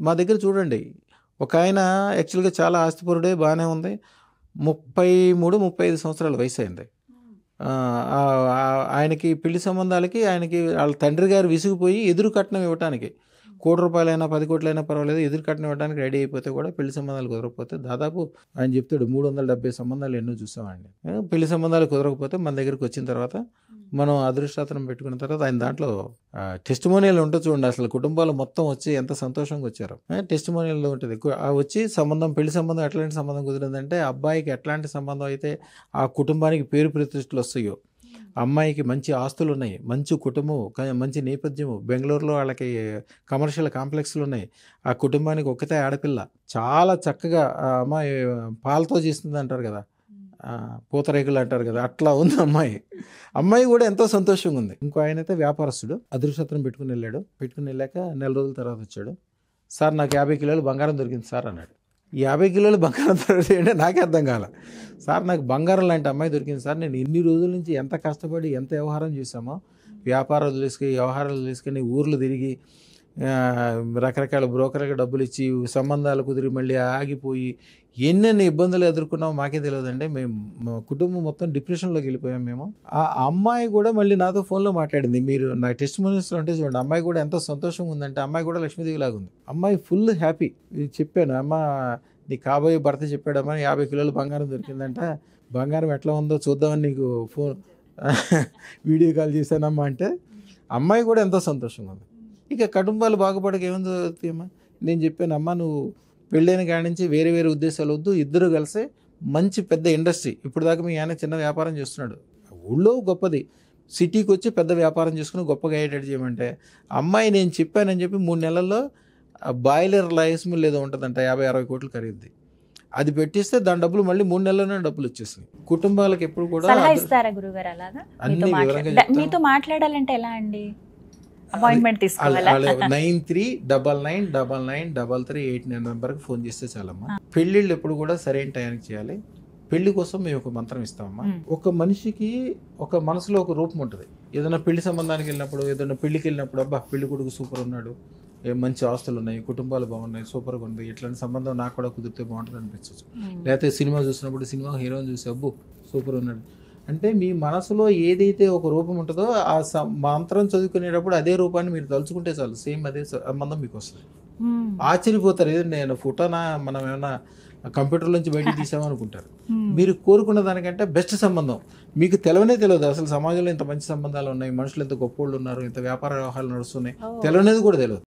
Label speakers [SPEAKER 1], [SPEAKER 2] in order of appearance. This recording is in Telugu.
[SPEAKER 1] మా దగ్గర చూడండి, ఒక ఆయన యాక్చువల్గా చాలా ఆస్తిపరుడే, బాగానే ఉంది. 33-35 సంవత్సరాల వయసు అయింది. ఆయనకి పెళ్లి సంబంధాలకి ఆయనకి వాళ్ళ తండ్రి గారు విసిగిపోయి ఎదురు కట్నం ఇవ్వటానికి, ₹1,00,00,000 10 కోట్లైనా పర్వాలేదు, ఎదురు కట్నం ఇవ్వడానికి రెడీ అయిపోతే కూడా పెళ్లి సంబంధాలు కుదరకపోతే దాదాపు ఆయన చెప్తాడు 370 సంబంధాలు ఎన్నో చూసామండి. పెళ్లి సంబంధాలు కుదరకపోతే మన దగ్గరికి వచ్చిన తర్వాత మనం అదృష్టాతనం పెట్టుకున్న తర్వాత ఆయన దాంట్లో టెస్టిమోనియల్ ఉంటుంది చూడండి. అసలు కుటుంబాలు మొత్తం వచ్చి ఎంత సంతోషంగా వచ్చారు. టెస్టిమోనియల్ ఉంటుంది. వచ్చి పెళ్లి సంబంధం ఎట్లాంటి సంబంధం కుదిరిందంటే, అబ్బాయికి ఎట్లాంటి సంబంధం అయితే ఆ కుటుంబానికి పేరు ప్రతిష్టలు వస్తాయో, అమ్మాయికి మంచి ఆస్తులు ఉన్నాయి, మంచి కుటుంబం, మంచి నేపథ్యము, బెంగళూరులో వాళ్ళకి కమర్షియల్ కాంప్లెక్స్లు ఉన్నాయి, ఆ కుటుంబానికి ఒక్కతే ఆడపిల్ల, చాలా చక్కగా అమ్మాయి పాలతో చేస్తుంది అంటారు కదా, పూతరేకులు అంటారు కదా, అట్లా ఉంది అమ్మాయి కూడా ఎంతో సంతోషంగా ఉంది. ఇంకో ఆయన అయితే వ్యాపారస్తుడు, అదృష్టం పెట్టుకుని వెళ్ళాక నెల రోజుల తర్వాత వచ్చాడు. సార్ నాకు 50 కిలోలు బంగారం దొరికింది సార్ అన్నాడు. 50 కిలోలు బంగారం దొరికింది నాకే అర్థం కాల. సార్ నాకు బంగారం లాంటి అమ్మాయి దొరికింది సార్, నేను ఇన్ని రోజుల నుంచి ఎంత కష్టపడి ఎంత వ్యవహారం చేశామో, వ్యవహారాలు తీసుకుని ఊర్లు తిరిగి రకరకాల బ్రోకర్లకు డబ్బులు ఇచ్చి సంబంధాలు కుదిరి మళ్ళీ ఆగిపోయి ఎన్నెన్ని ఇబ్బందులు ఎదుర్కొన్నామో మాకే తెలియదండి. మా కుటుంబం మొత్తం డిప్రెషన్లోకి వెళ్ళిపోయాం మేము. ఆ అమ్మాయి కూడా మళ్ళీ నాతో ఫోన్లో మాట్లాడింది. మీరు నా టెస్టిమోనియల్స్లో అంటే చూడండి, అమ్మాయి కూడా ఎంతో సంతోషంగా ఉందంటే, అమ్మాయి కూడా లక్ష్మీదేవి లాగా ఉంది. అమ్మాయి ఫుల్ హ్యాపీ. చెప్పాను, అమ్మ నీ కాబోయే భర్త చెప్పాడమ్మా 50 కిలోలు బంగారం దొరికిందంట, బంగారం ఎట్లా ఉందో చూద్దామని నీకు వీడియో కాల్ చేశానమ్మా అంటే, అమ్మాయి కూడా ఎంతో సంతోషంగా ఉంది. ఇక కుటుంబాలు బాగుపడక ఏముందో అమ్మా, నేను చెప్పాను, అమ్మ నువ్వు పెళ్ళైన కాడి నుంచి వేరే వేరే ఉద్దేశాలు వద్దు, ఇద్దరు కలిసి మంచి పెద్ద ఇండస్ట్రీ, ఇప్పుడు దాకా మీ ఆయన చిన్న వ్యాపారం చేస్తున్నాడు, ఊళ్ళో గొప్పది, సిటీకి వచ్చి పెద్ద వ్యాపారం చేసుకుని గొప్పగా అయ్యేటట్టు చేయమంటే, అమ్మాయి నేను చెప్పానని చెప్పి 3 నెలల్లో బాయిలర్ రైస్ మిల్ ఏదో ఉంటుందంట, 50-60 కోట్లు ఖరీదు, అది పెట్టిస్తే దాని డబ్బులు మళ్ళీ 3 నెలల్లోనే డబ్బులు వచ్చేసింది. కుటుంబాలకు ఎప్పుడు కూడా అన్ని వివరంగా
[SPEAKER 2] మీతో మాట్లాడాలంటే ఎలా అండి? అపాయింట్మెంట్ తీసుకోవాలా?
[SPEAKER 1] 9399993389 నెంబర్కి ఫోన్ చేస్తే చాలమ్మా. పెళ్ళిళ్ళు ఎప్పుడు కూడా సరైన టైంకి చేయాలి. పెళ్లి కోసం మేము ఒక మంత్రం ఇస్తామమ్మా. ఒక మనిషికి ఒక మనసులో ఒక రూపం ఉంటుంది. ఏదైనా పెళ్లి సంబంధానికి వెళ్ళినప్పుడు, ఏదైనా పెళ్లికి వెళ్ళినప్పుడు, అబ్బా పెళ్లి కొడుకు సూపర్ ఉన్నాడు, మంచి ఆస్తులు ఉన్నాయి, కుటుంబాలు బాగున్నాయి, సూపర్గా ఉంది, ఇట్లాంటి సంబంధం నాకు కూడా కుదిరితే బాగుంటుంది అనిపించవచ్చు. లేకపోతే సినిమా చూసినప్పుడు సినిమా హీరోని చూసి అబ్బో సూపర్ ఉన్నాడు అంటే, మీ మనసులో ఏదైతే ఒక రూపం ఉంటుందో ఆ మంత్రం చదువుకునేటప్పుడు అదే రూపాన్ని మీరు తలుచుకుంటే చాలు, సేమ్ అదే సంబంధం మీకు వస్తుంది. ఆశ్చర్యపోతారు, ఏదండి నేను ఫోటోనా మనం ఏమన్నా కంప్యూటర్ నుంచి బయటికి తీసామనుకుంటారు. మీరు కోరుకున్న దానికంటే బెస్ట్ సంబంధం మీకు తెలియదు. అసలు సమాజంలో ఇంత మంచి సంబంధాలు ఉన్నాయి, మనుషులు ఎంత గొప్పోళ్ళు ఉన్నారు, ఇంత వ్యాపార వ్యవహారాలు నడుస్తున్నాయి, తెలియనేది కూడా తెలియదు.